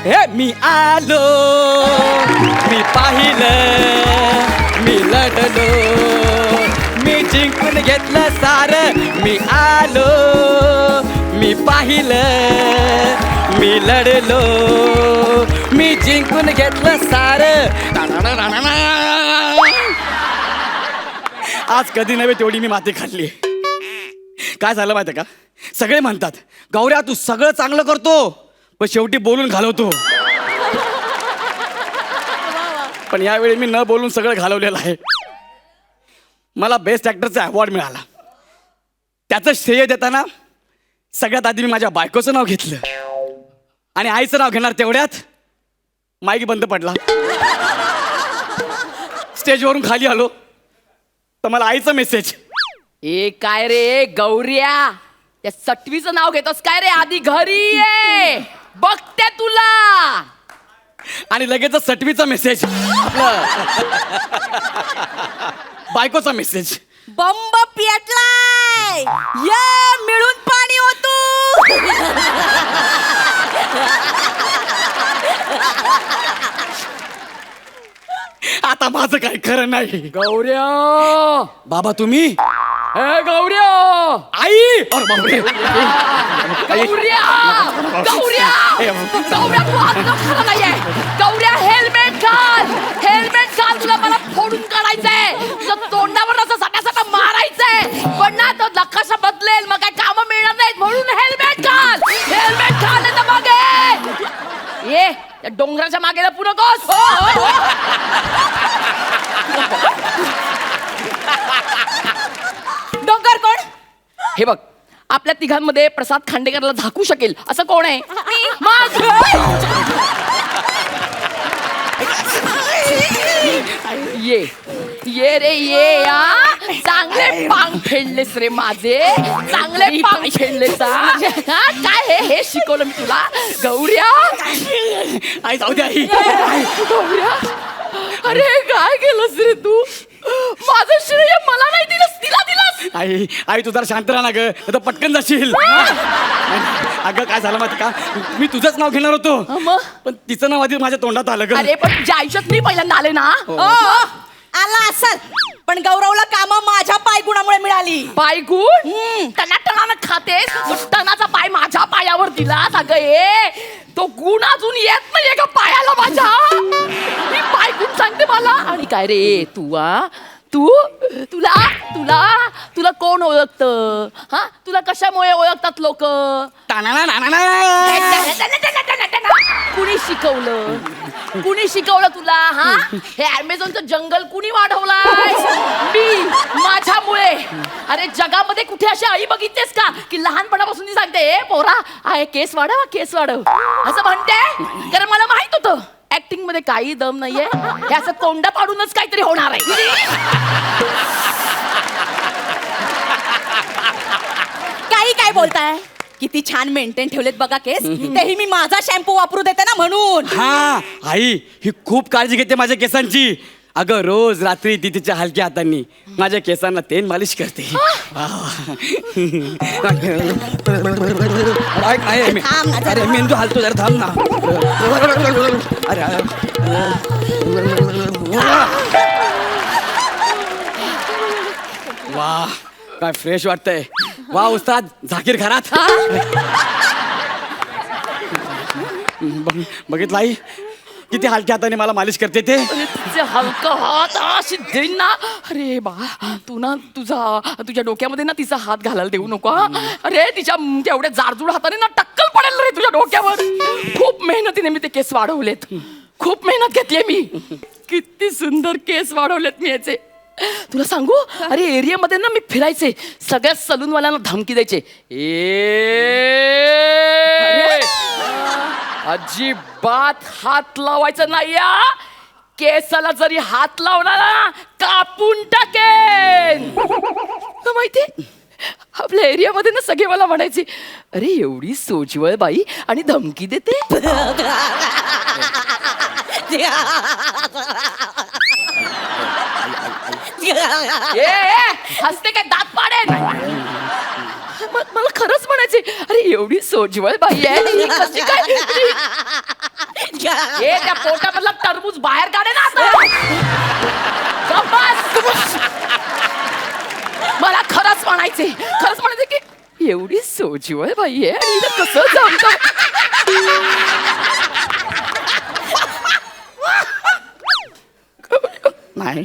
हे मी आलो, मी पाहिलं, मी लढलो, मी जिंकून घेतलं सारं. मी आलो, मी पाहिलं, मी लढलो, मी जिंकून घेतलं सारं. आज कधी नव्हे तेवढी मी माती खाल्ली. काय झालं माहिती का, सगळे म्हणतात गौऱ्या तू सगळं चांगलं करतो पण शेवटी बोलून घालवतो. पण यावेळी मी न बोलून सगळं घालवलेलं आहे. मला बेस्ट ॲक्टरचा अवॉर्ड मिळाला. त्याचं श्रेय देताना सगळ्यात आधी मी माझ्या बायकोचं नाव घेतलं आणि आईचं नाव घेणार तेवढ्यात माईक बंद पडला. स्टेजवरून खाली आलो तर मला आईचा मेसेज. ए काय रे गौऱ्या, त्या सटवीचं नाव घेतोस काय रे? आधी घरी ये, बघते तुला. आणि लगेच सटवीचा मेसेज, आपलं बायकोचा मेसेज. बंब पेटलाय, या मिळून पाणी होतो. आता माझं काही खरं नाही. गौऱ्या, बाबा तुम्ही, ए गौऱ्या, आई, अरे बापरे. गौऱ्या, गौऱ्या, गौऱ्या तू आता खरं नाहीये. गौऱ्या हेल्मेट घाल, हेल्मेट घाल. तुला मला फोडून काढायचंय, तुझं तोंडावर असं सटासटा मारायचंय. पण ना तो नकाशा बदलेल, मग काय कामं मिळणार नाहीत. म्हणून हेल्मेट घाल, हेल्मेट घाल. नाही तर मागे ये, त्या डोंगराच्या मागे पुढं कोस. डोंगर कोण? हे बघ, आपल्या तिघांमध्ये प्रसाद खांडेकरला झाकू शकेल असं कोण आहे? मग ये ये रे ये. या चांगले पांग फेडलेस रे माझे, चांगले पांग फेडलेस. काय हे शिकवलं मी तुला गौऱ्या? आई जाऊ दे आई. गौऱ्या, अरे काय केलंस रे तू? माझं श्रेय मला नाही दिलंस, तिला दिलंस. आई आई तू जरा शांत राहा ना ग, आता पटकन जाशील. अगं काय झालं माहिती का, मी तुझंच नाव घेणार होतो मग पण तिचं नाव आधी माझ्या तोंडात आलं ग. अरे पण तुझ्या आयुष्यात मी पहिल्यांदा आले ना. आला असल, पण गौरवला कामं माझ्या पायगुणामुळे मिळाली. पायगुण टनाटनानं खातेस, तो टनाचा पाय माझ्या पायावर दिलास. अगं ए, तो गुण अजून येत नाहीये का पायाला माझ्या? मी पायगुण सांगते मला. आणि काय रे तू, तू तुला तुला तुला कोण ओळखतं? हा, तुला कशामुळे ओळखतात लोक? कुणी शिकवलं? कुणी शिकवलं तुला? हा, हे अमेझॉनचं जंगल कुणी वाढवलाय? मी, माझ्यामुळे. अरे जगामध्ये कुठे अशी आई बघिततेस का की लहानपणापासून ती सांगते ए पोरा आहे केस वाढव, केस वाढव असं म्हणते? कारण मला माहित होतं ऍक्टिंग मध्ये काही दम नाहीये, हे असं तोंडा पाडूनच काहीतरी होणार आहे. काही काय बोलताय? किती छान मेंटेन ठेवलेत बघा केस. तेही मी माझा शॅम्पू वापरू देते ना म्हणून. हा आई ही खूप काळजी घेते माझ्या केसांची. अगं रोज रात्री ती तिच्या हलक्या हातांनी माझ्या केसांना तेल मालिश करते. अरे मेंदू हालतो जरा थांब ना. अरे वा काय फ्रेश वाटतंय. वा उस्ताद झाकीर घरात. बघितलं आई किती हलक्या हाताने मला मालिश करते ते. हलका हात अशी देईन ना. अरे बा तू ना तुझ्या डोक्यामध्ये ना तिचा हात घालायला देऊ नको. अरे तिच्या तेवढ्या जाडजूड हाताने ना टक्कल पडेल रे तुझ्या डोक्यावर. खूप मेहनतीने मी ते केस वाढवलेत, खूप मेहनत घेतली मी. किती सुंदर केस वाढवलेत मी याचे. तुला सांगू, अरे एरियामध्ये ना मी फिरायचे, सगळ्या सलूनवाल्यांना धमकी द्यायचे. अजिबात हात लावायचं नाही. केसाला जरी हात लावला ना कापून टाकेन. माहिती आपल्या एरियामध्ये ना सगळे मला म्हणायचे अरे एवढी सोजवळ बाई आणि धमकी देते. हसते काय दात पाडेन. मला खरंच म्हणायचे अरे एवढी सोजवळ बाई आहे कशी काय ए त्या पोटामधला टरबूज बाहेर काढे ना आता. गप्प बस. मला खरंच म्हणायचे की एवढी सोजीवळ बाई आहे आणि हिला कसं जमतं. नाही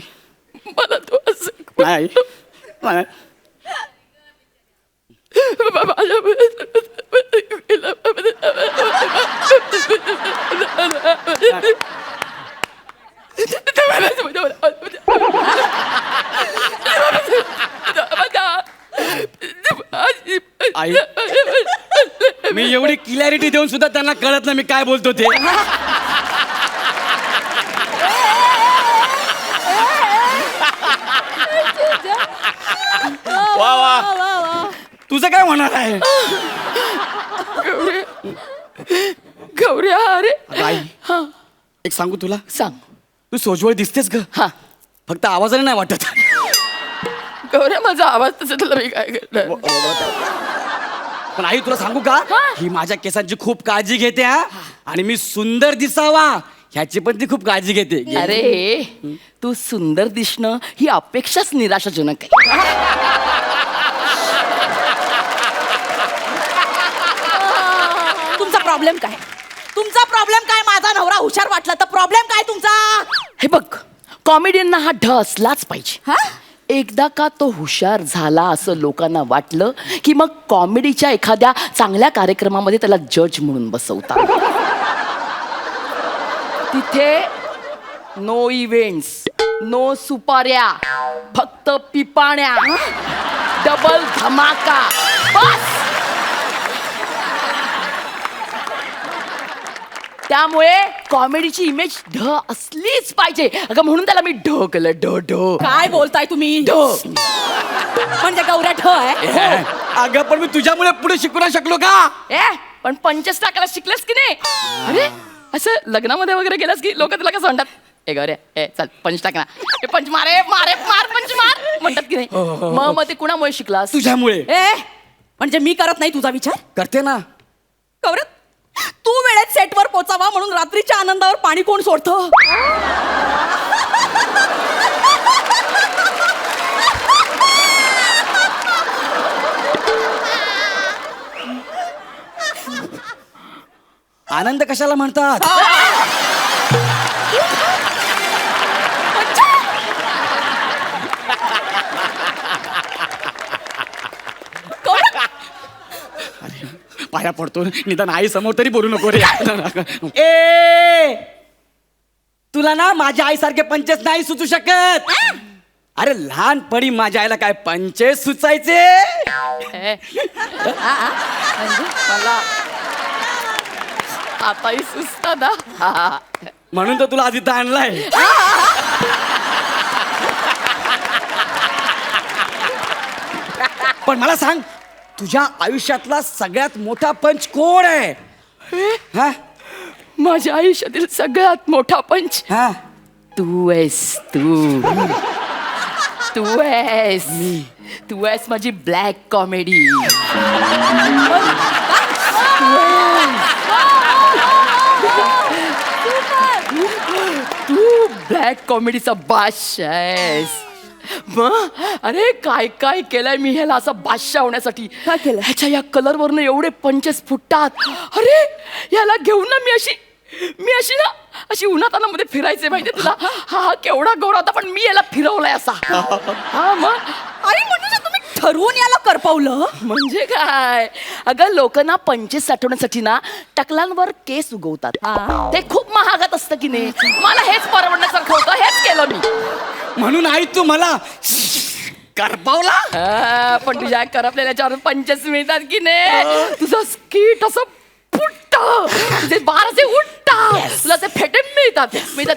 मला तो असं नाही नाही. आई मी एवढी क्लॅरिटी देऊन सुद्धा त्यांना कळत नाही मी काय बोलतो ते. वा वा तुझं काय होणार आहे. गौऱ्या अरे आई हा एक सांगू तुला, सांग. तू सोजवळ दिसतेस ग, हा फक्त आवाजाने नाही वाटत. गौऱ्या माझा आवाज तसा तुला मी काय करणार. पण आई तुला सांगू का, हा. ही माझ्या केसांची खूप काळजी घेते हा, आणि मी सुंदर दिसावा ह्याची पण ती खूप काळजी घेते. अरे तू सुंदर दिसणं ही अपेक्षाच निराशाजनक आहे. तुमचा प्रॉब्लेम काय? तुमचा प्रॉब्लेम काय? माझा नवरा हुशार वाटला तर प्रॉब्लेम काय तुमचा? हे बघ, कॉमेडियनना हा ढ असलाच पाहिजे. हा? एकदा का तो हुशार झाला असं लोकांना वाटलं की मग कॉमेडीच्या एखाद्या चांगल्या कार्यक्रमामध्ये त्याला जज म्हणून बसवतात. तिथे नो इव्हेंट्स, नो सुपाऱ्या, फक्त पिपाण्या, डबल धमाका, बस. त्यामुळे कॉमेडीची इमेज ढ असलीच पाहिजे. अगं म्हणून त्याला मी ढ केलं. ढ ढ काय बोलताय तुम्ही? ढ. म्हणजे गौऱ्या ठ आहे? अगं पण मी तुझ्यामुळे पुढे शिकू नाही शकलो का. ए पण पंचस टाकायला शिकलेस की नाही? अरे असं लग्नामध्ये वगैरे गेलास की लोक तुला कसं म्हणतात, ए गौऱ्या ए चल पंच टाक ना, ए पंच मारे मारे मार पंच मार म्हणतात की नाही. मग ते कुणामुळे शिकलास? तुझ्यामुळे. ए म्हणजे मी करत नाही तुझा विचार? करते ना. गौऱ्या तू वेळेत सेटवर पोचावा म्हणून रात्रीच्या आनंदावर पाणी कोण सोडतं? आनंद कशाला म्हणतात. पाया पडतो, निदान आई समोर तरी बोलू नको रे. ए तुला ना माझ्या आईसारखे पंचेस नाही सुचू शकत. अरे लहानपणी माझ्या आईला काय पंचेस सुचायचे. ए, मला आताही सुचतं ना. म्हणून तर तुला आधी इथं आणलाय. पण मला सांग, तुझ्या आयुष्यातला सगळ्यात मोठा पंच कोण आहे. हा माझ्या आयुष्यातील सगळ्यात मोठा पंच हा तू आहेस. तू आहेस. तू आहेस माझी ब्लॅक कॉमेडी. तू ब्लॅक कॉमेडीचा बादशाह आहेस. मग अरे काय काय केलंय मी ह्याला असं बादशाह होण्यासाठी. काय केलं? ह्याच्या या कलरवरनं एवढे पंचेस फुटतात. अरे याला घेऊन ना मी अशी ना अशी उन्हातानामध्ये फिरायचे माहितीये तुला. हा केवढा गोरा होता पण मी याला फिरवलाय असा. हा मग अरे म्हणजे तुम्ही ठरवून याला करपवलं? म्हणजे काय, अगं लोक ना पंचेस साठवण्यासाठी ना टकलांवर केस उगवतात. हा. ते खूप महागात असतं की नाही. मला हेच परवडण्यासारखं होतं, हेच केलं मी. म्हणून आई तू मला करपावला. पण तुझ्या करपलेल्याच्यावर पंचेस मिळतात की नाही. तुझं स्कीट असं फुटतं, तुझे बार असे उठतात, तुला असे फेटे मिळतात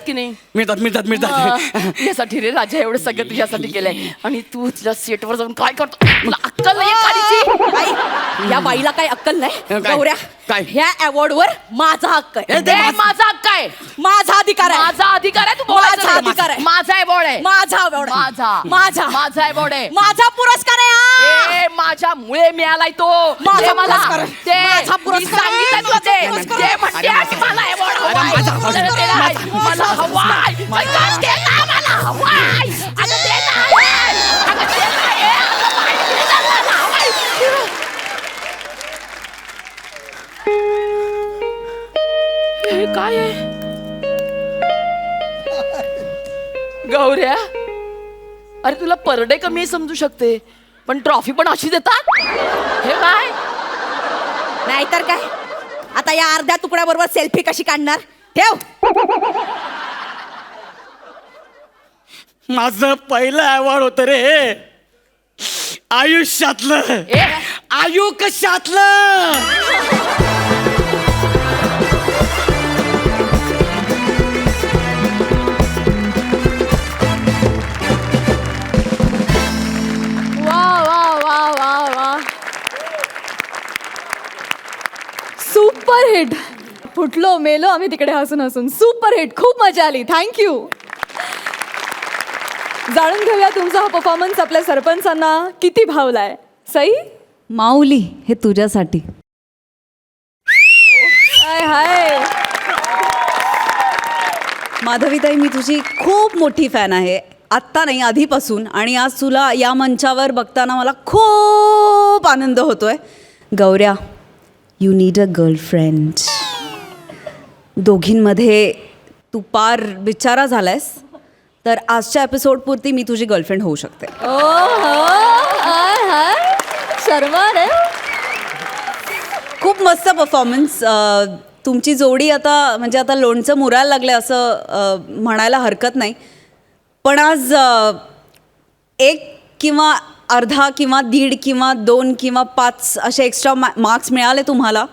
की नाही. मिळतात. यासाठी रे राजा एवढं सगळं तुझ्यासाठी केलंय आणि तू तुझ्या सेटवर जाऊन काय करतो. तुला अक्कल नाही काढीची. आई, या बाईला काही अक्कल नाही. काय? गौऱ्या काय? ह्या अवॉर्ड वर माझा हक्क आहे. माझा हक्क आहे. माझा अधिकार आहे. माझा अधिकार आहे. तू बोलायचं माझा नाही. अधिकार आहे. माझा अवॉर्ड आहे. माझा अवॉर्ड आहे. माझा अवॉर्ड आहे. माझा पुरस्कार आहे हा. ए माझ्या मुळे मिळालाय तो. माझा ते मला पुरस्कार आहे. ते माझा पुरस्कार मी सांगितलं आहे. तुला ते. माझा पुरस्कार ते आहे. म्हणते आणि मला award अरे हवाय. माझा हवाय अगं दे ना मला हवाय अगं दे ना अगं दे ना अगं बाई, दे ना मला हवाय. हे काय आहे गौऱ्या? अरे तुला पर डे कमी समजू शकते पण ट्रॉफी पण अशी देतात हे काय? नाहीतर काय, आता या अर्ध्या तुकड्याबरोबर सेल्फी कशी काढणार? ठेव. माझं पहिलं अवॉर्ड होतं रे, आयुष्यातलं, ए आयुष्यातलं. वा वा वा वा वा सुपर हिट. फुटलो मेलो आम्ही तिकडे हसून हसून. सुपर हिट, खूप मजा आली. थँक्यू. जाणून घेऊया तुमचा हा परफॉर्मन्स आपल्या सरपंचांना किती भावलाय. सई, माऊली हे तुझ्यासाठी. हाय हाय. माधवीताई, मी तुझी खूप मोठी फॅन आहे, आत्ता नाही आधीपासून, आणि आज तुला या मंचावर बघताना मला खूप आनंद होतोय. गौऱ्या, यू नीड अ गर्लफ्रेंड. दोघींमध्ये तू पार बिचारा झालायस, तर आजच्या एपिसोडपुरती मी तुझी गर्लफ्रेंड होऊ शकते. ओ हो, हाय हाय. शर्मा रे. खूप मस्त परफॉर्मन्स. तुमची जोडी आता म्हणजे आता लोणचं मुरायला लागलं असं म्हणायला हरकत नाही. पण आज 1 किंवा अर्धा किंवा 1.5 किंवा 2 किंवा 5 असे एक्स्ट्रा मार्क्स मिळाले तुम्हाला,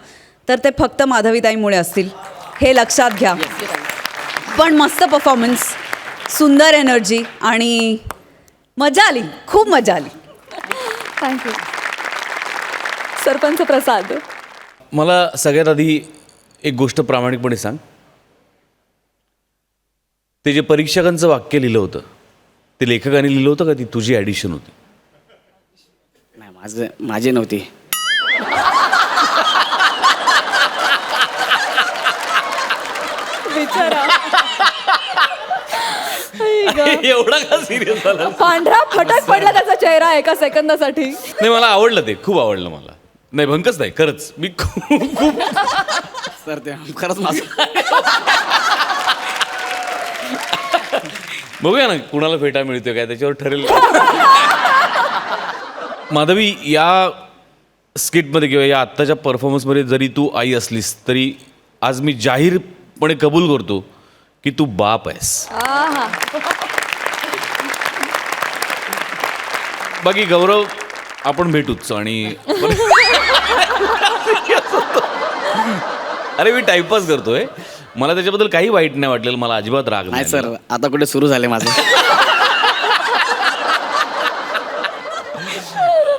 तर ते फक्त माधवीताईमुळे असतील, हे लक्षात घ्या. पण मस्त परफॉर्मन्स, सुंदर एनर्जी आणि मजा आली, खूप मजा आली. थँक्यू. सरपंच प्रसाद, मला सगळ्यात आधी एक गोष्ट प्रामाणिकपणे सांग. ते जे परीक्षकांचं वाक्य लिहिलं होतं ते लेखकाने लिहिलं होतं का ती तुझी ॲडिशन होती? नाही, माझी नव्हती. बिचारा. एवढा का सिरियस झाला? पांढरा फटक पडला त्याचा चेहरा एका सेकंदासाठी. नाही, मला आवडलं, ते खूप आवडलं मला. नाही, भंकच नाही, खरंच मी खूप सर ते खरंच माझं. बघूया ना कुणाला फेटा मिळतोय काय, त्याच्यावर ठरेल. माधवी, या स्किटमध्ये किंवा या आत्ताच्या परफॉर्मन्समध्ये जरी तू आई असलीस तरी आज मी जाहीरपणे कबूल करतो की तू बाप आहेस. आहा. बाकी गौरव, आपण भेटूच. आणि अरे मी टाइमपास करतोय, मला त्याच्याबद्दल काही वाईट नाही वाटलेलं, मला अजिबात राग नाही सर, आता कुठे सुरू झाले माझं.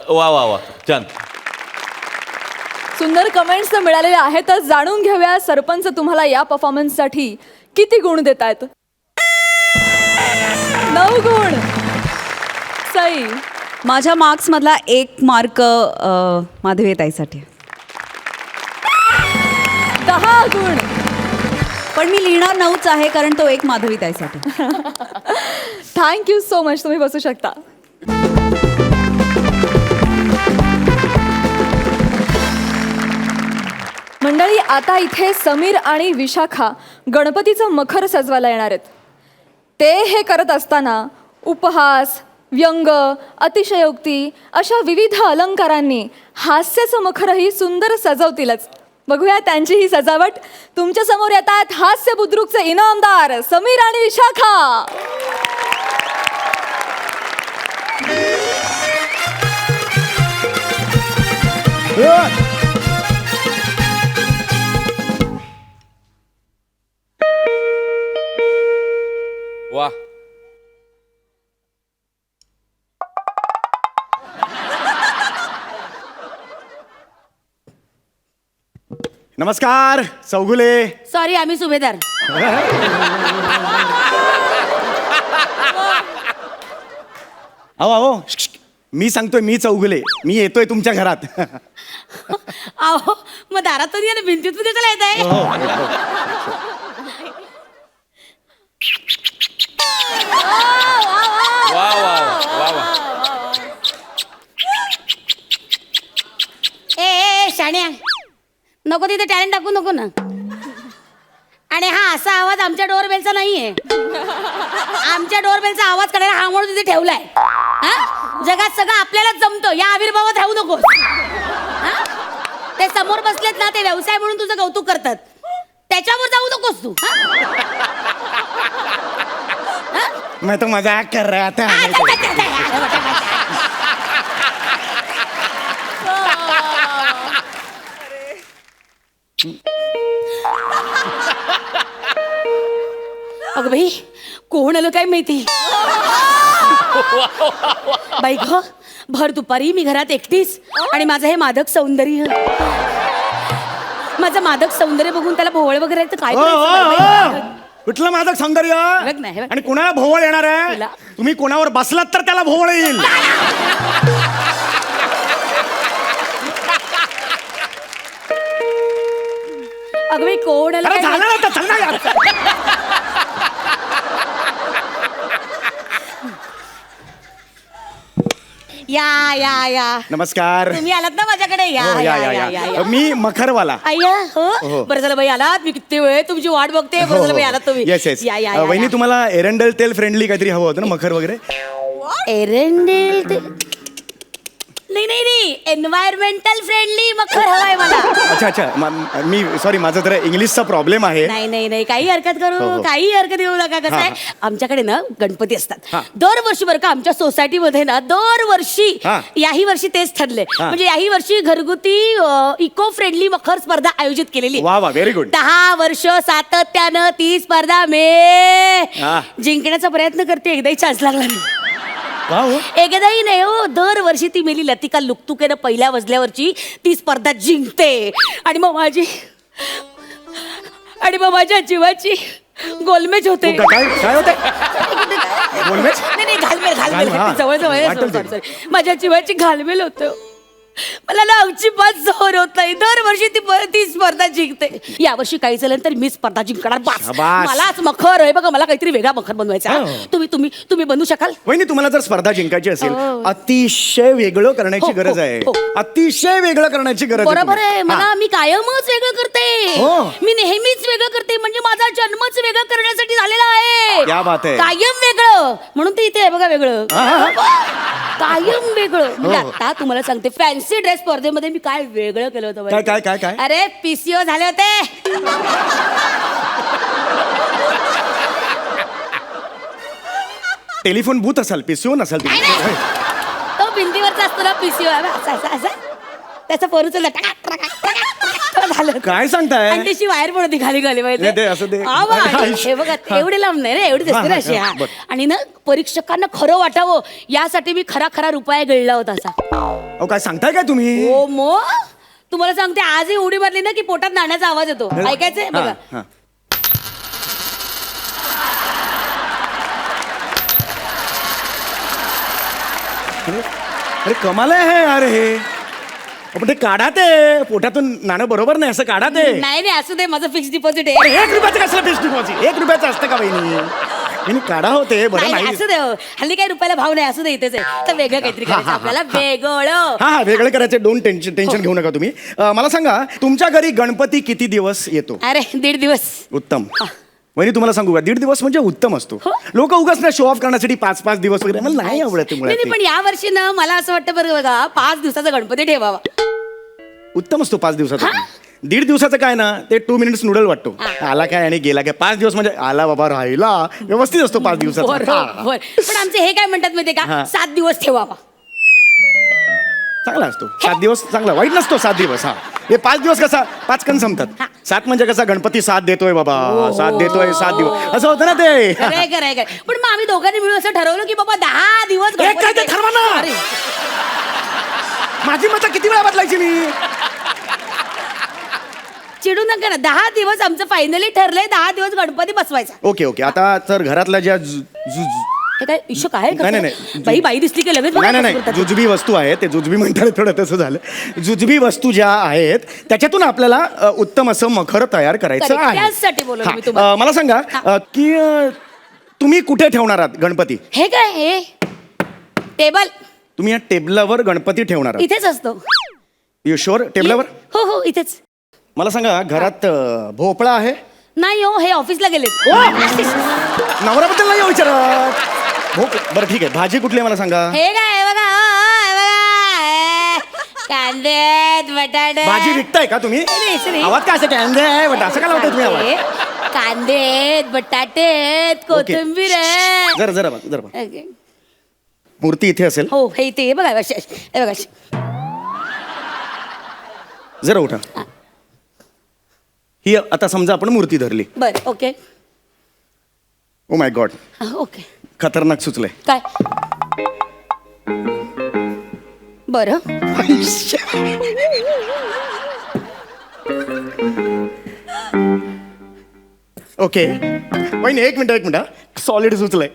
वा वा वा, छान. सुंदर कमेंट्स मिळालेले आहेतच. जाणून घेऊया सरपंच तुम्हाला या परफॉर्मन्ससाठी किती गुण देत आहेत. 9 गुण. सई, माझ्या मार्क्समधला 1 मार्क माधवीताईसाठी. 10 गुण. पण मी लिहिणार 9च आहे, कारण तो 1 माधवीताईसाठी. Thank you so much. तुम्ही बसू शकता. मंडळी, आता इथे समीर आणि विशाखा गणपतीचं मखर सजवायला येणार आहेत. ते हे करत असताना उपहास, व्यंग, अतिशयोक्ती अशा विविध अलंकारांनी हास्याचं मखरही सुंदर सजवतीलच. बघूया त्यांची ही सजावट. तुमच्या समोर येतात हास्य बुद्रुकचे इनामदार समीर आणि विशाखा. वा, नमस्कार चौगुले. सॉरी, आम्ही सुभेदार. अहो अहो, मी सांगतोय, मी चौगुले, मी येतोय तुमच्या घरात. अहो, मग दारातून या ना, भिंतीत मध्ये चला येत आहे. नको तिथे टॅलेंट दाखवू नको ना. आणि हा असा आवाज आमच्या डोरबेलचा नाहीये. आमच्या डोरबेलचा आवाज करायला हा म्हणून तिथे ठेवलाय. हा जगात सगळं आपल्यालाच जमतं, या आविर्भावात राहू नकोस. हा? ते समोर बसलेत ना, ते व्यवसाय म्हणून तुझं कौतुक करतात, त्याच्यावर जाऊ नकोस तू. मैं तो मजाक कर रहा था. अगं बाई, कोण आलं काय माहिती. बाई ग, भर दुपारी मी घरात एकटीच, आणि माझं हे मादक सौंदर्य, माझं मादक सौंदर्य बघून त्याला भोवळ वगैरे तर काय करायचं बाई? कुठलं माझं सौंदर्य बघ ना, हे बघ. आणि कोणाला भोवळ येणार आहे? तुला. तुम्ही कोणावर बसलात तर त्याला भोवळ येईल. अगं बाई, कोण आलं अरे काय झालं माहिती? ना, चल ना यार. या या या नमस्कार. तुम्ही आलात ना माझ्याकडे. या हो, या या या या. मी मखरवाला. अय्या हो, हो. बरं झालं बाई आलात. मी किती वेळ तुमची वाट बघते. बरं झालं बाई आलात तुम्ही. Yes yes. या या या, वहिनी या. तुम्हाला एरंडल तेल फ्रेंडली काहीतरी हवं होतं ना, मखर वगैरे. एरंडेल ते नाही नाही नाही, एन्व्हायरमेंटल फ्रेंडली मखर हवाय मला. अच्छा अच्छा. मी सॉरी, माझा जरा इंग्लिशचा प्रॉब्लेम आहे. नाही नाही नाही, काही हरकत हो, करू, हो. काही हरकत घेऊ नका. कसं हा, आहे, आमच्याकडे ना गणपती असतात हा. दरवर्षी. बरं का, आमच्या सोसायटीमध्ये ना दरवर्षी, हा. याही वर्षी तेच ठरले. हा. म्हणजे याही वर्षी घरगुती इको फ्रेंडली मखर स्पर्धा आयोजित केलेली. वा वा, व्हेरी गुड. 10 वर्ष सातत्यानं ती स्पर्धा हा. जिंकण्याचा प्रयत्न करते. एकदाही चान्स लागला नाही. का हो? एकदाही नाही हो, दरवर्षी ती मेली लतिका लुकतुकेनं पहिल्या मजल्यावरची ती स्पर्धा जिंकते. आणि मग माझ्या जीवाची गोलमेज होते. काय काय होते? गोलमेज? नाही नाही, घालमेल घालमेल. हा. जवळ जवळ वाटेल ते. सॉरी. माझ्या जीवाची घालमेल होतं. मला ना अजिबात जोर होत नाही. दरवर्षी ती स्पर्धा जिंकते. यावर्षी काही झालं तर मी स्पर्धा जिंकणार. बास. शाबास. मलाच मखर आहे बघा, मला काहीतरी वेगळा मखर बनवायचा. हो. तुम्ही बनवू शकाल? वहिनी, तुम्हाला जर स्पर्धा जिंकायची असेल, हो. अतिशय वेगळं करण्याची हो, गरज हो, आहे. हो. अतिशय वेगळं करण्याची गरज आहे बरोबर तुम्हाला. आहे. मला मी कायमच वेगळं करते. हो. मी नेहमीच वेगळं करते. म्हणजे माझा जन्मच वेगळं करण्यासाठी झालेला आहे. क्या बात आहे. कायम वेगळं, म्हणून ते इथे आहे बघा वेगळं. हा, हा, कायम वेगळं. म्हणजे हो. आता तुम्हाला सांगते, फॅन्सी ड्रेस स्पर्धेमध्ये मी काय वेगळं केलं होतं काय, माहिती? काय, काय? अरे पीसीओ झाले होते. टेलिफोन बूथ असाल, पीसीओ नसाल तुम्ही. नाही, नाही. तो भिंतीवरचा असतो ना पीसीओ, त्याचा पोरूच झालं. काय सांगताय? आणि त्याची वायर पण होती खाली खाली माहिती नाही, ते असं ते- हा बा, आणि हा. हे बघा, एवढे लांब नाही रे, एवढी दिसते ना अशी. हा. बरं. आणि ना परीक्षकांना खरं वाटावं यासाठी मी खरा रुपया गिळला होता असा. अहो, काय सांगताय काय तुम्ही? हो मग तुम्हाला सांगते, आजही उडी मारली ना की पोटात नाण्याचा आवाज येतो. ऐकायचंय हा, बघा. हा. अरे कमाल आहे यार हे. आपण ते काढा, ते पोटातून नाणं बरोबर नाही, असं काढा ते. नाही नाही, असू दे, माझं फिक्स डिपॉझिट अरे आहे. 1 रुपयाचं कसलं फिक्स डिपॉझिट? 1 रुपयाचं असतं का बहिणी? हिने काढा होते बरं नाही, नाही. असू दे हो. हल्ली काही रुपयाला भाव नाही. असू दे, इथेच आहे. तर वेगळं काहीतरी करायचं आपल्याला, वेगळं. हा हा, वेगळं करायचं. डोंट टेन्शन घेऊ नका तुम्ही. मला सांगा, तुमच्या घरी गणपती किती दिवस येतो? अरे 1.5 दिवस. उत्तम. वहिनी, तुम्हाला सांगू का, 1.5 दिवस म्हणजे उत्तम असतो. हो. लोक उगाच ना शो ऑफ करण्यासाठी 5-5 दिवस वगैरे, मला नाही आवडत नाही नाही, पण या वर्षी ना मला असं वाटतं बरं बघा, 5 दिवसाचा गणपती ठेवावा. उत्तम असतो 5 दिवसाचा. 1.5 दिवसाचं काय ना, ते 2 मिनिट्स नूडल वाटतो. आला काय आणि गेला काय. 5 दिवस म्हणजे आला बाबा, राहिला, व्यवस्थित असतो 5 दिवसाचा. हा. बरोबर. पण आमचे हे काय म्हणतात माहितीये का, हा. 7 दिवस ठेवावा. चांगला असतो 7 दिवस. चांगला, वाईट नसतो 7 दिवस. हा, हे 5 दिवस कसा 5 कण संपतात. 7 म्हणजे कसा, गणपती 7 देतोय बाबा, 7 देतोय 7 दिवस, असं होतं ना ते. खरंय. पण मग आम्ही दोघांनी मिळून असं ठरवलं की बाबा 10 दिवस एक काय ते ठरवा ना. अरे, माझी मतं किती वेळा बदलायची मी? चिडू नका ना. 10 दिवस आमचं फायनली ठरलंय. 10 दिवस गणपती बसवायचा. Okay okay. आता तर घरातल्या ज्या हे काय इश्यू काय नाही, नाही. बाई दिसली की लगेच नाही नाही बघा नाही, करतात. जुजबी वस्तू आहेत, ते जुजबी म्हणतात थोडं तसं झालं. जुजबी वस्तू ज्या आहेत त्याच्यातून आपल्याला उत्तम असं मखर तयार करायचं Correct. आहे. त्याचसाठी बोलवलं हा, मी तुम्हाला. मला सांगा की तुम्ही कुठे ठेवणार आहात गणपती? हे काय हे टेबल तुम्ही या टेबलावर गणपती ठेवणार आहात? इथेच असतो. You sure? टेबलावर? हो हो, इथेच. मला सांगा घरात भोपळा आहे? नाही हो, हे ऑफिसला गेले. नवऱ्याबद्दल नाही हो विचारत. बरं ठीक आहे, भाजी कुठली आहे मला सांगा. हे काय बघा, हे बघा, कांदे आहेत, बटाटे. भाजी विकताय का तुम्ही? नाही. आवाज काय असं कांदे आहे बट असं काय लावताय तुम्ही आवाज? कांदे आहेत, बटाटे आहेत, कोथिंबीर आहे. जरा जरा बघ, जरा बघ. ओके. मूर्ती इथे असेल. हो, हे इथे हे बघा, हे बघा. जरा उठा. ही आता समजा आपण मूर्ती धरली. बरं, okay. Oh my God, okay. खतरनाक सुचलंय. काय? बरं. ओके वहिनी एक मिनिट सॉलिड सुचलंय.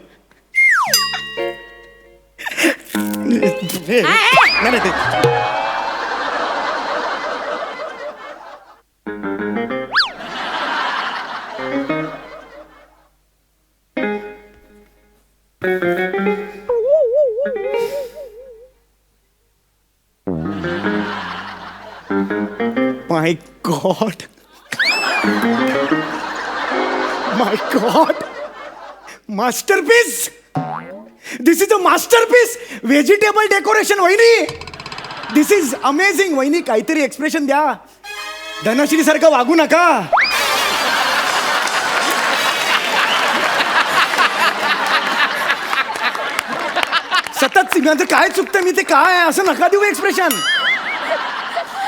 नाही ते my God, my God, masterpiece. This is a masterpiece. Vegetable decoration वहिनी, दिस इज अमेझिंग. वहिनी काहीतरी एक्सप्रेशन द्या. धनश्री सारखं वागू नका. सतत माझं काय चुकतं, मी ते काय आहे असं नका देऊ एक्सप्रेशन.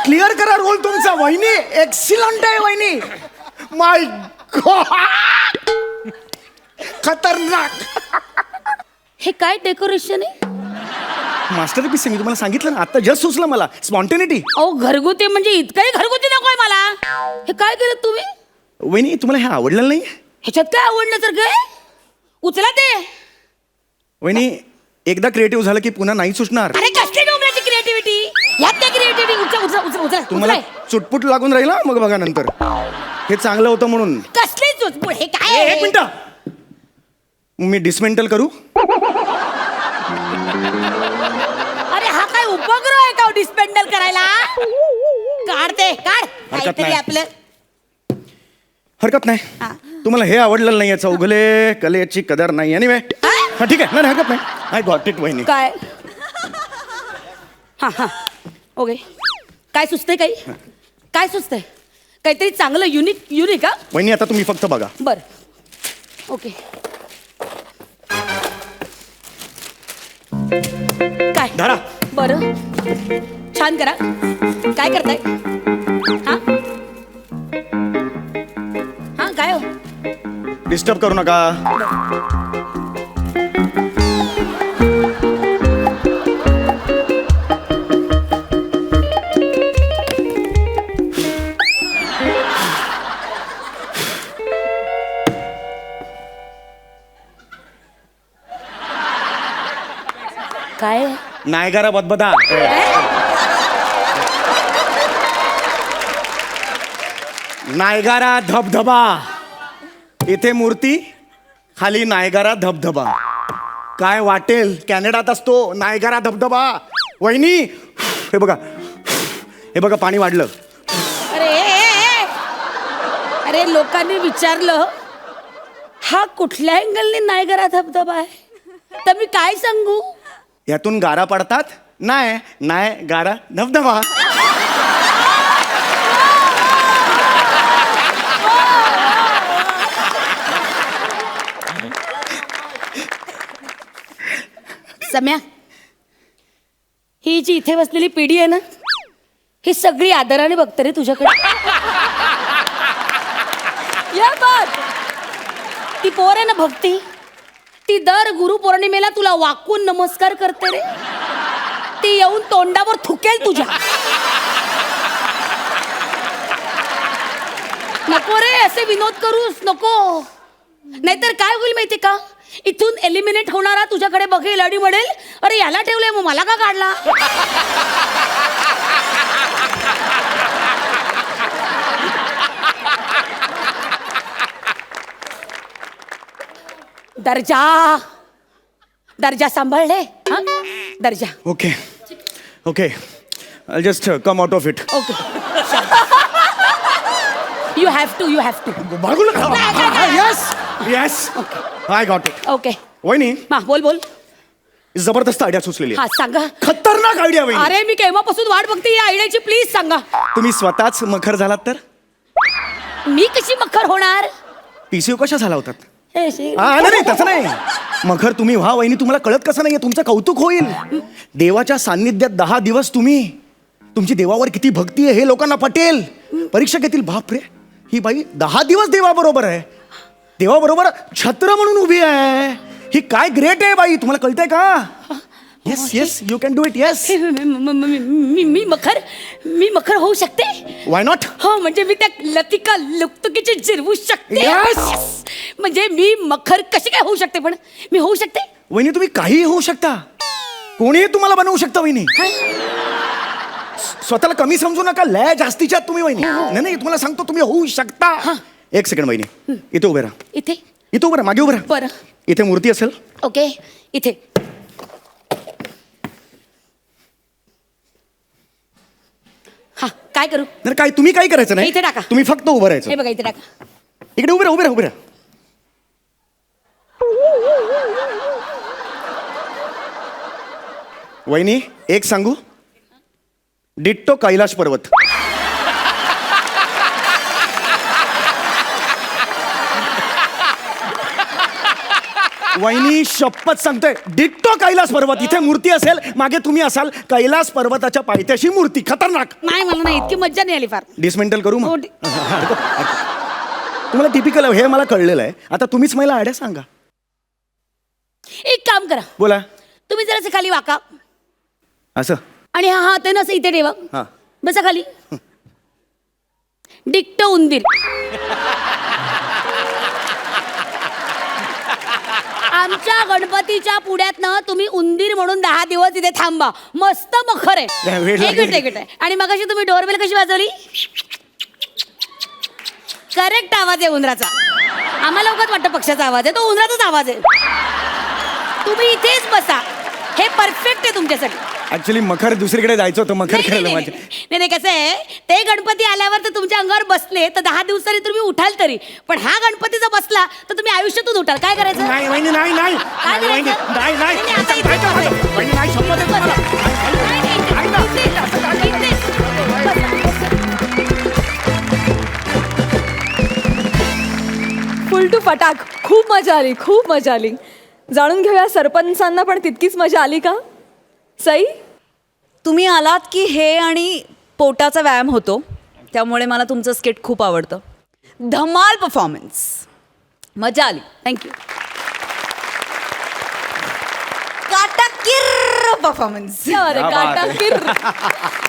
क्लिअर करा रोल तुमचा. वहिनी एक्सिलंट आहे वहिनी. माय गॉड, खतरनाक. हे काय डेकोरेशन आहे? मास्टरपीस आहे. मी तुम्हाला सांगितलं ना, आता जस्ट सुचलं मला. स्पॉन्टेनिटी. अहो, घरगुती म्हणजे इतकंही घरगुती नकोय मला. हे काय केलं तुम्ही? वहिनी तुम्हाला हे आवडलं नाही? ह्याच्यात काय आवडलं तर काय? उचला ते. वहिनी एकदा क्रिएटिव्ह झालं की पुन्हा नाही सुचणार. अरे कसली डोंगराची क्रिएटिव्हिटी? यात काय क्रिएटिव्हिटी? उचला. तुम्हाला चुटपुट लागून राहील ना मग बघा नंतर. हे चांगलं होतं म्हणून. कसली चुचपूड? हे काय एक आहे? मिनिट, मी डिसमेंटल करू. अरे हा काय उपग्रह आहे का डिस्पेंडल करायला? काढते काढ काहीतरी नाही. आपलं. हरकत नाही. हा. तुम्हाला हे आवडलेलं नाही. चौगले कलेची कदर नाही. एनिवे हा ठीक आहे. नाही हरकत नाही. आय गॉट इट वहिनी. काय? हा ओके. काय सुचतंय? काही काय सुचतंय? काहीतरी चांगलं युनिक का? वहिनी आता तुम्ही फक्त बघा. बर ओके. काय धरा. बरं छान करा. काय करताय? हा हा काय हो? डिस्टर्ब करू नका. काय नायगारा बदबदा. नायगारा धबधबा. इथे मूर्ती, खाली नायगारा धबधबा. काय वाटेल, कॅनडात असतो नायगारा धबधबा. वहिनी हे बघा पाणी वाढलं. अरे लोकांनी विचारलं हा कुठल्या अँगलने नायगरा धबधबा आहे, तर मी काय सांगू? यातून गारा पडतात. नाय गारा धबधबा. सम्या, ही जी इथे बसलेली पिढी आहे ना, ही सगळी आदराने बघते रे तुझ्याकडे. या बात. ती पोर आहे ना भक्ती, ती दर गुरुपौर्णिमेला तुला वाकून नमस्कार करते रे. ती येऊन तोंडावर थुकेल तुझ्या. नको रे असे विनोद करूस, नको. नाहीतर काय होईल माहितीये का, इथून एलिमिनेट होणारा तुझ्याकडे बघेल आणि म्हणेल अरे याला ठेवलंय मग मला का काढला. दर्जा सांभाळले. हा दर्जा. Okay I just come out of it. Okay you have to बाळगुला yes yes I got it okay वहिनी हा बोल जबरदस्त आयडिया सुचलेली आहे. हा सांगा खतरनाक आयडिया वहिनी. अरे मी केव्हापासून वाट बघते या आयडियाची प्लीज सांगा तुम्ही स्वतःच मखर झालात तर मी कशी मखर होणार पीसीओ कशा झाला होतात हे शी. नाही तसं नाही मखर तुम्ही व्हा वहिनी तुम्हाला कळत कसं नाहीये तुमचं कौतुक होईल देवाच्या सान्निध्यात 10 दिवस तुम्ही तुमची देवावर किती भक्ती आहे हे लोकांना पटेल परीक्षा घेतील बापरे ही बाई 10 दिवस देवाबरोबर आहे देवाबरोबर छत्र म्हणून उभी आहे ही काय ग्रेट आहे बाई तुम्हाला कळतंय का yes yes you can do it yes मी मखर होऊ शकते वाय नॉट हो म्हणजे मी त्या लतिका लुकतुकीची जिरवू शकते Yes. म्हणजे मी मखर कशी काय होऊ शकते पण मी होऊ शकते वहिनी तुम्ही काहीही होऊ शकता कोणीही तुम्हाला बनवू शकता वहिनी स्वतःला कमी समजू नका लय जास्तीच्या आहात तुम्ही वहिनी नाही तुम्हाला सांगतो तुम्ही होऊ शकता एक सेकंड वहिनी इथे उभे राहा इथे उभं राहा मागे उभं राहा बरं इथे मूर्ती असेल ओके इथे हा काय करू तर काय तुम्ही काय करायचं नाही इथे टाका. तुम्ही फक्त उभं राहायचं हे बघा इथे टाका इकडे उभे राहा वहिनी एक सांगू डिट्टो कैलाश पर्वत वहिनी शपथ सांगतोय डिट्टो कैलास पर्वत इथे मूर्ती असेल मागे तुम्ही असाल कैलास पर्वताच्या पायथ्याशी मूर्ती खतरनाक नाही मला नाही इतकी मज्जा नाही आली फार डिसमेंटल करू हो, मग तुम्हाला टिपिकल हे मला कळलेलं आहे आता तुम्हीच मला आयडिया सांगा एक काम करा बोला तुम्ही जरा खाली वाका असं आणि हा हात आहे ना असं इथे ठेवा हा बसा खाली डिक्टो उंदीर आमच्या गणपतीच्या पुढ्यात ना तुम्ही उंदीर म्हणून 10 दिवस इथे थांबा मस्त मखर आहे वेळ एक मिनिट आहे आणि मगाशी तुम्ही डोरबेल कशी वाजवली करेक्ट आवाज आहे उंदराचा आम्हाला उगाच वाटतं पक्षाचा आवाज आहे तो उंदराचाच आवाज आहे तुम्ही इथेच बसा हे परफेक्ट आहे तुमच्यासाठी ऍक्च्युली मखर दुसरीकडे जायचं होतं मखर नाही, खेळलं नाही, माझे नाही नाही कसं आहे ते गणपती आल्यावर तर तुमच्या अंगावर बसले तर 10 दिवसांनी तुम्ही उठाल तरी पण हा गणपती जर बसला तर तुम्ही आयुष्यातून उठाल काय करायचं नाही वहिनी नाही नाही काय नाही, वहिनी, करायचं? नाही नाही नाही, आता इथे ऐका, बसायचं. ऐका. वहिनी, नाही शपथ आहे तुम्हाला. नाही, नाही, इथे, ऐका. इथे, इथे. फुल टू फटाक खूप मजा आली जाणून घेऊया सरपंचांना पण तितकीच मजा आली का सई तुम्ही आलात की हे आणि पोटाचा व्यायाम होतो त्यामुळे मला तुमचं स्किट खूप आवडतं धमाल परफॉर्मन्स मजा आली थँक्यू काटाकीर परफॉर्मन्स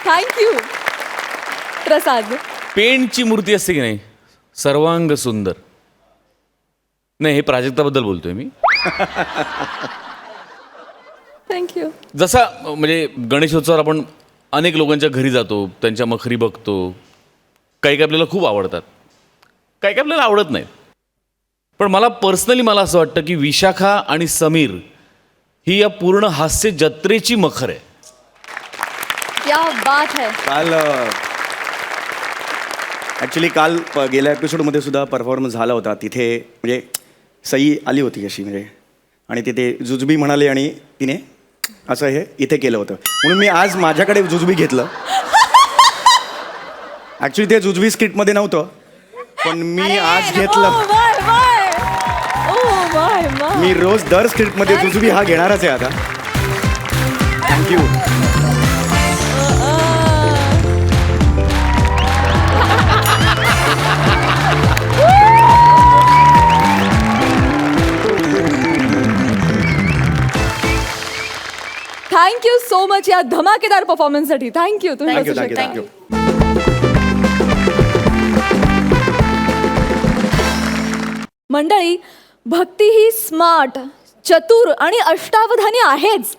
थँक्यू प्रसाद पेंटची मूर्ती असते की नाही सर्वांग सुंदर नाही हे प्राजक्ताबद्दल बोलतोय मी थँक्यू जसा म्हणजे गणेशोत्सवावर आपण अनेक लोकांच्या घरी जातो त्यांच्या मखरी बघतो काही काही आपल्याला खूप आवडतात काही काही आपल्याला आवडत नाहीत पण मला पर्सनली मला असं वाटतं की विशाखा आणि समीर ही या पूर्ण हास्य जत्रेची मखर आहे क्या बात है काल ॲक्च्युली काल गेल्या एपिसोडमध्ये सुद्धा परफॉर्मन्स झाला होता तिथे म्हणजे सई आली होती अशी म्हणजे आणि तिथे जुजबी म्हणाले आणि तिने असं हे इथे केलं होतं म्हणून मी आज माझ्याकडे जुजबी घेतलं ॲक्च्युली ते जुजबी स्किटमध्ये नव्हतं पण मी आज घेतलं मी रोज दर स्किटमध्ये जुजबी हा घेणारच आहे आता थँक्यू थँक्यू सो मच या धमाकेदार परफॉर्मन्ससाठी थँक्यू थँक्यू थँक्यू थँक्यू मंडळी भक्ती ही स्मार्ट चतुर आणि अष्टावधानी आहेच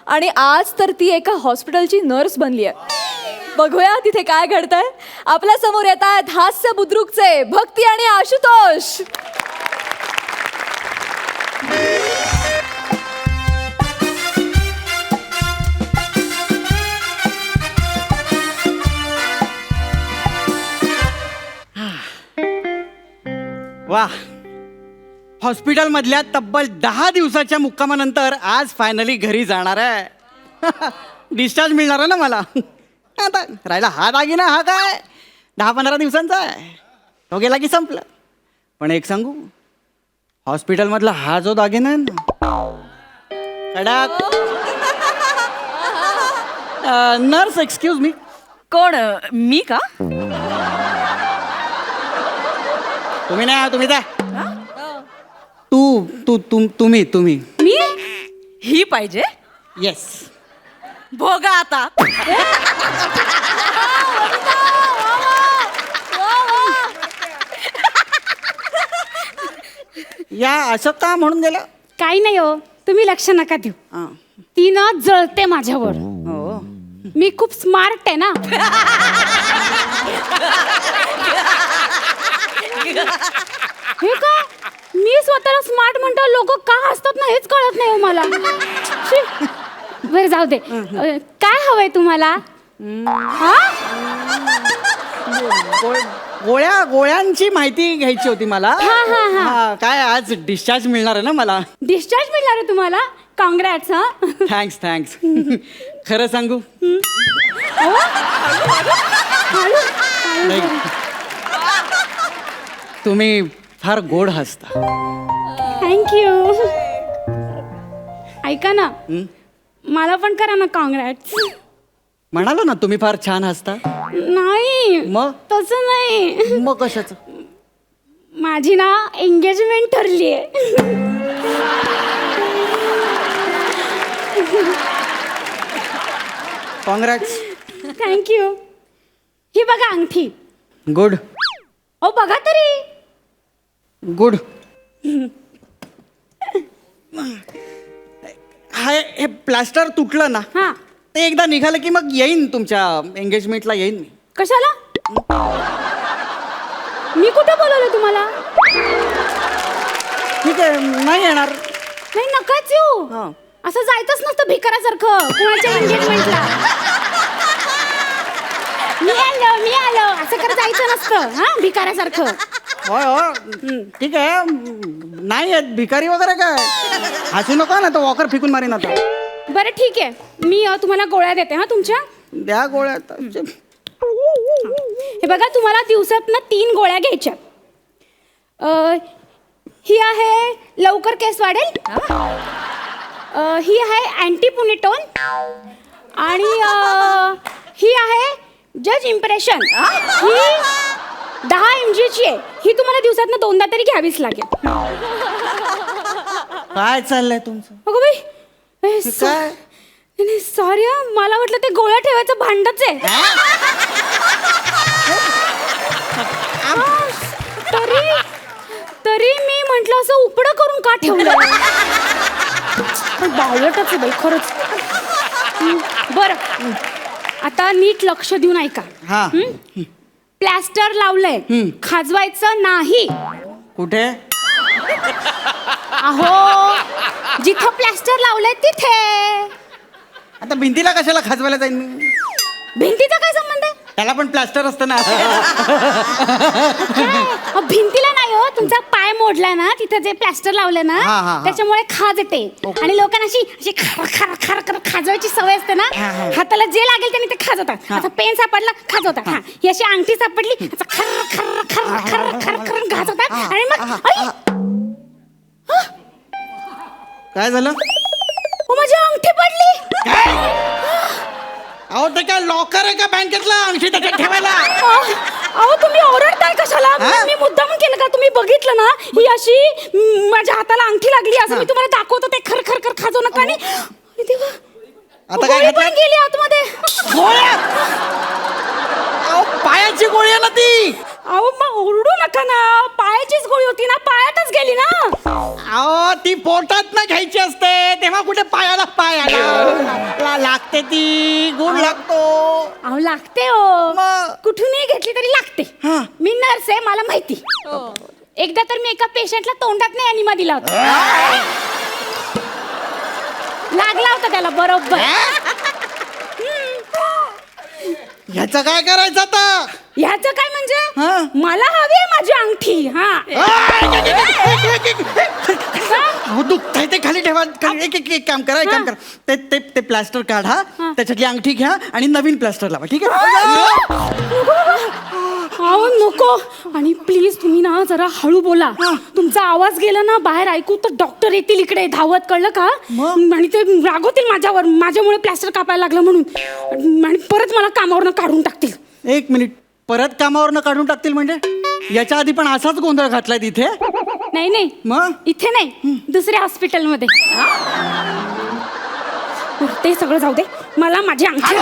आणि आज तर ती एका हॉस्पिटलची नर्स बनली आहे बघूया तिथे काय घडतंय आपल्या समोर येत आहेत हास्य बुद्रुकचे भक्ती आणि आशुतोष वा, हॉस्पिटलमधल्या तब्बल 10 दिवसाच्या मुक्कामानंतर आज फायनली घरी जाणार आहे. डिस्चार्ज मिळणार आहे ना मला. आता राहिला हा दागिना, हा काय 10-15 दिवसांचा आहे, तो गेला की संपलं. पण एक सांगू, हॉस्पिटलमधला हा जो दागिना आहे ना, कडक. Nurse, excuse me. कोण मी का? तुम्ही नाही, तुम्ही काय? तुम्ही मी ही पाहिजे. येस. भोगा आता. या असं का म्हणून गेलं? काही नाही हो, तुम्ही लक्ष नका देऊ. हां. ती ना जळते माझ्यावर. हो. मी खूप स्मार्ट आहे ना. हे का मी स्वतःला स्मार्ट म्हणतो, लोक का हसतात ना हेच कळत नाही हो मला. शी. बरं जाऊ दे. काय हवंय तुम्हाला? हा? गोळ्यांची माहिती घ्यायची होती मला. हा, हा, हा. हा, काय आज डिस्चार्ज मिळणार आहे ना मला. डिस्चार्ज मिळणार आहे तुम्हाला? कॉंग्रॅट्स. हा. थँक्स. खरं सांगू, नाही, तुम्ही फार गोड हसता. थँक्यू. ऐका ना, मला पण करा ना कॉंग्रॅट्स. म्हणालो ना तुम्ही फार छान हसता. नाही मग? तसं नाही. मग कशाचं? माझी ना एंगेजमेंट ठरली आहे. कॉंग्रॅट्स. थँक्यू. ही बघा अंगठी. गुड ओ बघा तरी. गुड. हे प्लास्टर तुटलं ना, हा. ते एकदा निघालं की मग येईन तुमच्या एंगेजमेंटला येईन मी. कशाला? मी कुठे बोलवलं तुम्हाला? ठीक आहे, नाही येणार. नाही नकाच येऊ. हा. असं जायचंच नसतं भिकाऱ्यासारखं कोणाच्या एंगेजमेंटला. मी आलो असं करत जायचं नसतं. हा, भिकाऱ्यासारखं. होय हो, ठीक आहे. नाही येत भिकारी वगैरे काय. हसू नका ना, तो वॉकर फेकून मारीन आता. बरं ठीक आहे, मी तुम्हाला गोळ्या देते हा तुमच्या. द्या गोळ्या आता. हे बघा, तुम्हाला दिवसातनं 3 गोळ्या घ्यायच्या. ही आहे लवकर केस वाढेल. ही आहे अँटीपुनिटोन. आणि ही आहे जज इम्प्रेशन. ही 10 mg ची आहे. ही तुम्हाला दिवसातनं 2दा तरी घ्यावीच लागेल. काय चाललंय तुमचं? अगं बाई, काय? नाही सॉरी, मला वाटलं ते गोळ्या ठेवायचं भांडच आहे. तरी मी म्हंटल असं उपडं करून का ठेवलं. बावळटच आहे बाई खरंच. बरं, आता नीट लक्ष देऊन ऐका. हा. प्लॅस्टर लावलंय, खाजवायचं नाही. कुठे? अहो, जिथं प्लॅस्टर लावलंय तिथे. आता भिंतीला कशाला खाजवायला जाईन मी? भिंतीचा काय संबंध आहे? त्याला पण प्लास्टर असतं ना. भिंतीला नाही हो, तुमचा पाय मोडलाय ना, तिथं जे प्लॅस्टर लावलंय ना, हा, हा, हा. त्याच्यामुळे खाज येते. आणि लोकांना अशी अशी खर खर खर खर खाजवायची सवय असते ना. हाताला जे लागेल त्यांनी ते खाजवतात. आता पेन सापडला खाजवतात. हा, ही अशी अंगठी सापडली खर खर खर खर खर खर घाजवतात. आणि मग आई, काय झालं? माझी अंगठी पडली. अहो, ते काय लॉकर आहे का बँकेतला अंगठी त्याच्यात ठेवायला? अहो, तुम्ही ओरडताय कशाला? मी मुद्दामून केलं का? तुम्ही बघितलं ना, ही अशी माझ्या हाताला अंगठी लागली. असं मी तुम्हाला दाखवतो. ते खर खर खर खाजवू नका. आणि देवा, आता काय गोळी घातलं? पण गेली आतमध्ये. गोळ्या? अहो, पायाची गोळी आहे ना ती. अहो, मग ओरडू नका ना. पायाचीच गोळी होती ना, पायातच गेली ना. अहो, ती पोटात ना घ्यायची असते, तेव्हा कुठे पायाला पायाला लागते ती. गुण लागतो. अहो, लागते हो. मग? कुठूनही घेतली तरी लागते. हा. मी नर्स आहे, मला माहिती. एकदा तर मी एका पेशंटला तोंडात नाही अनिमा दिला होता. लागला होता त्याला बरोबर. ह्याचं काय करायचं आता? ह्याचं काय म्हणजे? हा. मला हवी आहे माझी अंगठी. हा, अहो दुखतंय ते खाली ठेवा. एक काम करा, एक काम करा. ते प्लास्टर काढा, त्याच्यातली अंगठी घ्या आणि नवीन प्लास्टर लावा. ठीक आहे? अहो नको. आणि प्लीज तुम्ही ना जरा हळू बोला. तुमचा आवाज गेला ना बाहेर ऐकू तर डॉक्टर येतील इकडे धावत, कळलं का? आणि ते रागवतील माझ्यावर, माझ्यामुळे प्लास्टर कापायला लागलं म्हणून, आणि परत मला कामावरनं काढून टाकतील. एक मिनिट, परत कामावरनं काढून टाकतील म्हणजे? याच्या आधी पण असाच गोंधळ घातलाय तिथे. नाही नाही, मग इथे नाही, दुसऱ्या हॉस्पिटलमध्ये. ते सगळं जाऊ दे, मला माझी अंगठी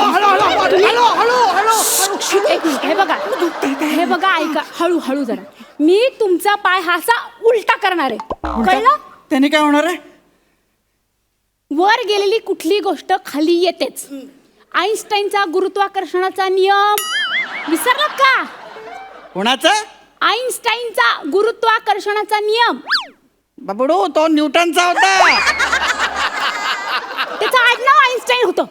एक मिनिट, हे बघा ऐका, हळू हळू जरा. मी तुमचा पाय हा असा उलटा करणार आहे, कळलं? त्याने काय होणार आहे? वर गेलेली कुठली गोष्ट खाली येतेच. आईन्स्टाईनचा गुरुत्वाकर्षणाचा नियम विसरला का? कोणाचा? आईन्स्टाईनचा गुरुत्वाकर्षणाचा नियम. बाबडो, तो न्यूटनचा होता. त्याचं आडनाव आईन्स्टाईन होतं.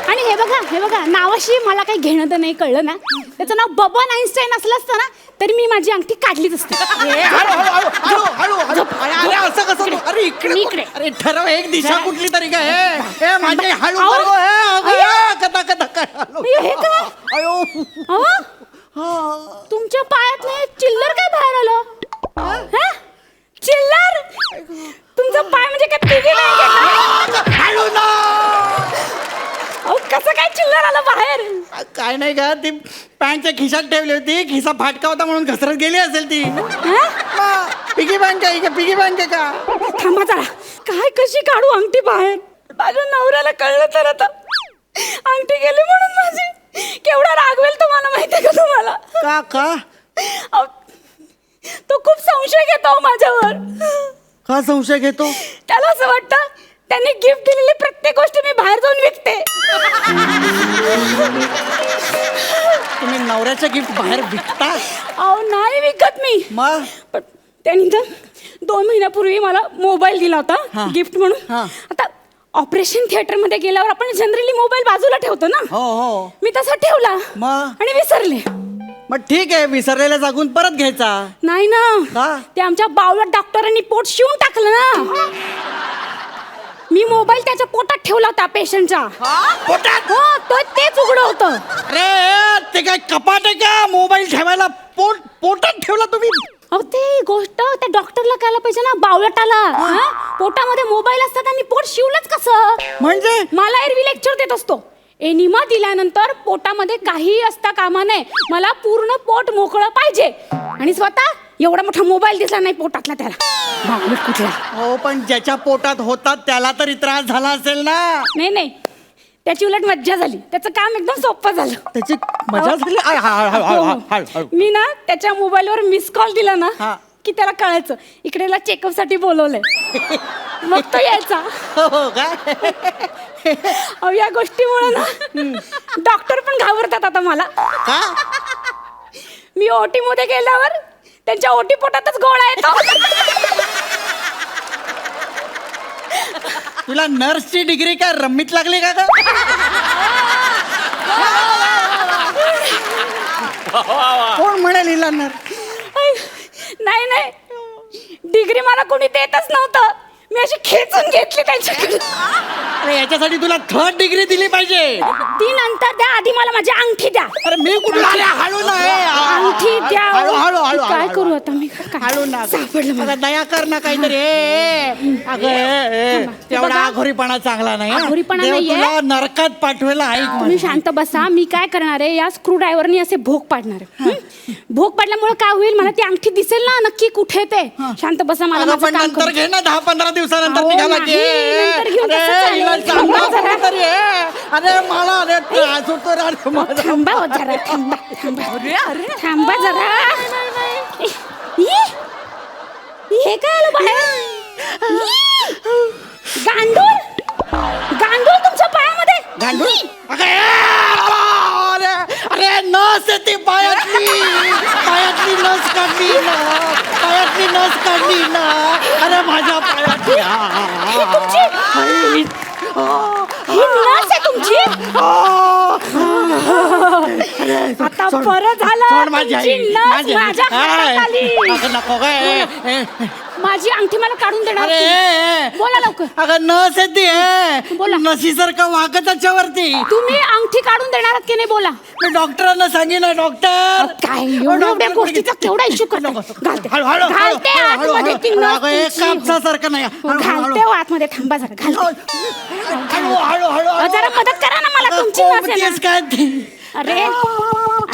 आणि हे बघा नावाशी मला काही घेणं तर नाही, कळलं ना? त्याचं नाव बबन आईन्स्टाईन असलं असतं ना तरी मी माझी अंगठी काढलीच असते. असं कसं? अरे इकडे. अरे ठरव एक दिशा कुठली तरी काय. माझे हळू अहो. हे काय? अयो. तुमच्या पायातले चिल्लर काय बाहेर आलं? हा? चिल्लर? तुमचा पाय म्हणजे काय पिगी बँक आहे का? अहो कसं काय चिल्लर आलं बाहेर? काय नाही का, ती पॅन्टच्या खिशात ठेवली होती, खिसा फाटका होता म्हणून घसरत गेली असेल ती. पिगी बँक आहे का? पिगी बँक आहे का? थांबा जरा, काय कशी काढू अंगठी बाहेर? माझ्या नवऱ्याला कळलं तर आता अंगठी गेली म्हणून माझी. केवढा रागवेल तुम्हाला माहितीये का तुम्हाला? का अहो, तो खूप संशय घेतो माझ्यावर. का संशय घेतो? त्याला असं वाटतं त्यांनी गिफ्ट दिलेली प्रत्येक गोष्ट मी बाहेर जाऊन विकते. तुम्ही नवऱ्याचं गिफ्ट बाहेर विकता? अहो नाही विकत मी. मग पण त्यांनी तर 2 महिन्यापूर्वी मला मोबाईल दिला होता गिफ्ट म्हणून. आता ऑपरेशन थिएटर मध्ये गेल्यावर आपण जनरली मोबाईल बाजूला ठेवतो ना. हो. मी तसा ठेवला मग आणि विसरले. मग ठीक आहे, विसरलेल्या जागून परत घ्यायचा. नाही ना, का? ते आमच्या बावळट डॉक्टरांनी पोट शिवून टाकलं ना. मी मोबाईल त्याच्या पोटात ठेवला होता पेशंटच्या पोटात? हो, तो तेच उघडं होतं. अरे ते काय कपाट आहे का मोबाईल ठेवायला? पोटात ठेवला तुम्ही? अहो ते गोष्ट त्या डॉक्टरला कळायला पाहिजे ना, बावळटाला. पोटामध्ये मोबाईल असतात आणि पोट शिवलंच कसं? म्हणजे मला एरवी लेक्चर देत असतो. एनिमा दिल्यानंतर पोटामध्ये काही असता कामा नये, मला पूर्ण पोट मोकळं पाहिजे. आणि स्वतः एवढा मोठा मोबाईल दिसला नाही पोटातला त्याला. बावळट कुठला? हो, पण ज्याच्या पोटात होतात त्याला तरी त्रास झाला असेल ना. नाही, त्याची उलट मज्जा झाली. त्याचं काम एकदम सोपं झालं. त्याची मजा झाली. मी ना त्याच्या मोबाईलवर मिस कॉल दिला ना की त्याला कळायचं इकडेला चेकअप साठी बोलवलंय. मग तो यायचा. हो काय? अहो या गोष्टीमुळे ना डॉक्टर पण घाबरतात आता मला. का? मी ओटी मध्ये गेल्यावर त्यांच्या ओटी पोटातच गोळा येतो. तुला नर्सची डिग्री काय रम्मीत लागली का? कोण म्हणेल हिला नर्स? नाही, डिग्री मला कोणी देतच नव्हतं. मी अशी खेचून घेतली त्यांच्याकडे. अरे याच्यासाठी तुला 3rd डिग्री दिली पाहिजे. ती नंतर द्या, आधी मला माझी अंगठी द्या. अरे मी कुठला? हळू ना. अंगठी द्या. हळू. काय करू आता मी? हळू ना. सापडलं मला. दया कर ना काहीतरी. अगं तेवढा आघोरीपणा चांगला नाही. आघोरीपणा देव नाहीये. तुला नरकात पाठवायला ऐक. तुम्ही शांत बसा. मी काय करणार आहे, या स्क्रू ड्रायव्हरनी असे भोग पाडणार आहे. भोग पाडल्यामुळे काय होईल, मला ती अंगठी दिसेल ना नक्की कुठे ते. शांत बसा, मला माझं पण काम नंतर करू. घे ना, 10-15 दिवसानंतर अहो, निघाला नाही, नंतर घेऊन कसं चालेल? थांबा जरा. अरे मला त्रास होतो रे माझा. थांबा हो जरा, थांबा. थांबा जरा. हे काय आलं बाहेर? गांडूळ तुमच्या पायामध्ये. गांडूळ? अरे नस आहे ती पायातली नस काढली ना. अरे माझ्या पायातली. ही नस आहे तुमची. आता बरं झालं सोड माझी आई, तुमची नस माझी आई. माझ्या हातात आली. अगं नको काय माझी अंगठी मला काढून देणार तुम्ही? बोला लवकर. अगं नस येते बोला. नशीसारखं वागत त्याच्यावरती तुम्ही अंगठी काढून देणार आहात की नाही बोला. मी डॉक्टरांना सांगेन ना डॉक्टर काय एवढ्या गोष्टीचा केवढा इश्यू करतो घालते घालते आतमध्ये ती नस तुमची. कापसासारखं नाही घालते हो आतमध्ये थांबा जरा घालते. हळू हळू हळू जरा मदत करा ना मला तुमची नस आहे कोंबतीस ना. काय ते? अरे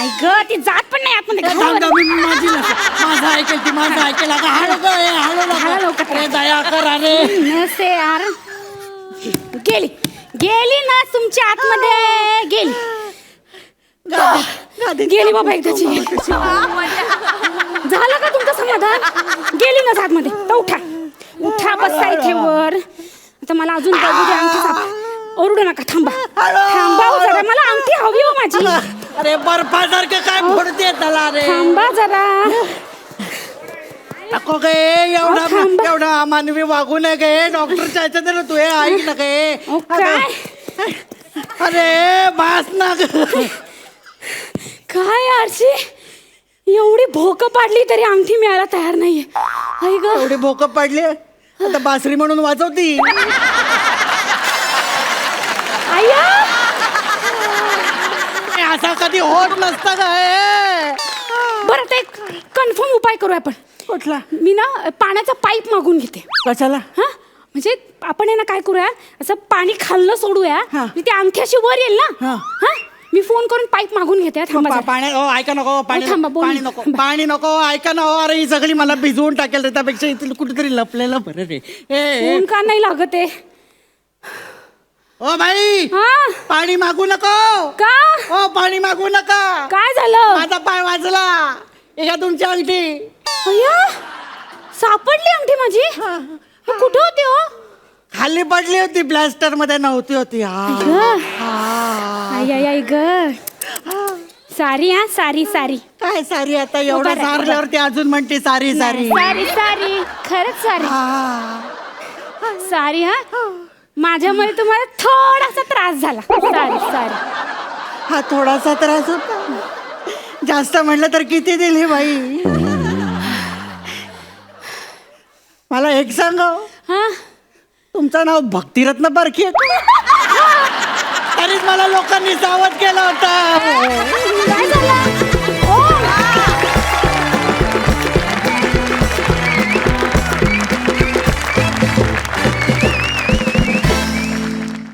ऐक ती जात पण नाही आतमध्ये घाला थांब, बरं. थांब, मी माझी नस. माझं ऐकेल ती माझं ऐकेल अगं हळू गं, हळू घाला नको. लवकर. अरे दया कर अरे नस आहे यार. गेली गेली ना तुमच्या आतमध्ये गेली गेली बाबा एकदाची झालं का तुमचं समाधान गेली ना आतमध्ये तर उठा उठा बसा इथे वर आता मला अजून बघू द्या अंगठी साप ओरडू नका थांबा थांबा हो जरा मला अंगठी हवी हो माझी अरे बर्फासारखं काय फोडते त्याला रे थांबा जरा नको गे एवढा थांबा. एवढा मानवी वागू नये गे डॉक्टरच्या ह्याच्यात आहे ना तू हे ऐक ना गे अहो, काय अरे बास ना ग. काय आरशी एवढी भोकं पाडली तरी अंगठी मिळायला तयार नाहीये आई ग एवढी भोकं पडली आता बासरी म्हणून वाजवती आया असा कधी होत नसतं काय बरं ते कन्फर्म उपाय करू आपण कुठला मी ना पाण्याचा पाईप मागून घेते कशाला हा म्हणजे आपण आहे ना काय करूया असं पाणी खाल्लं सोडूया हा. म्हणजे ती अंगठी अशी वर येईल ना हा. हा मी फोन करून पाईप मागून घेते थांबा जरा. पाणी ऐका नको पाणी थांबा, बोल. पाणी नको पाणी नको ऐका ना हो, अरे ही सगळी मला भिजवून टाकेल रे त्यापेक्षा इथे कुठेतरी लपलेलं बरं रे फोन का नाही लागत आहे ओ बाई हा पाणी मागू नको का ओ पाणी मागू नका काय झालं माझा पाय वाजला एका तुमची अंगठी अय्या सापडली अंगठी माझी मग कुठे होती हो खाली पडली होती ब्लास्टर मध्ये नव्हती होती आई ग सारी हा सारी सारी काय सारी आता एवढं बरं, सारल्यावरती अजून म्हणते सारी सारी सारी सारी खरंच सारी सारी हा माझ्यामुळे तुम्हाला थोडासा त्रास झाला सारी सारी हा थोडासा त्रास होता जास्त म्हटलं तर किती दिली बाई मला एक सांग हा तुमचं नाव भक्तिरत्न बरकी आहे तरीच मला लोकांनी सावध केलं होतं काय झालं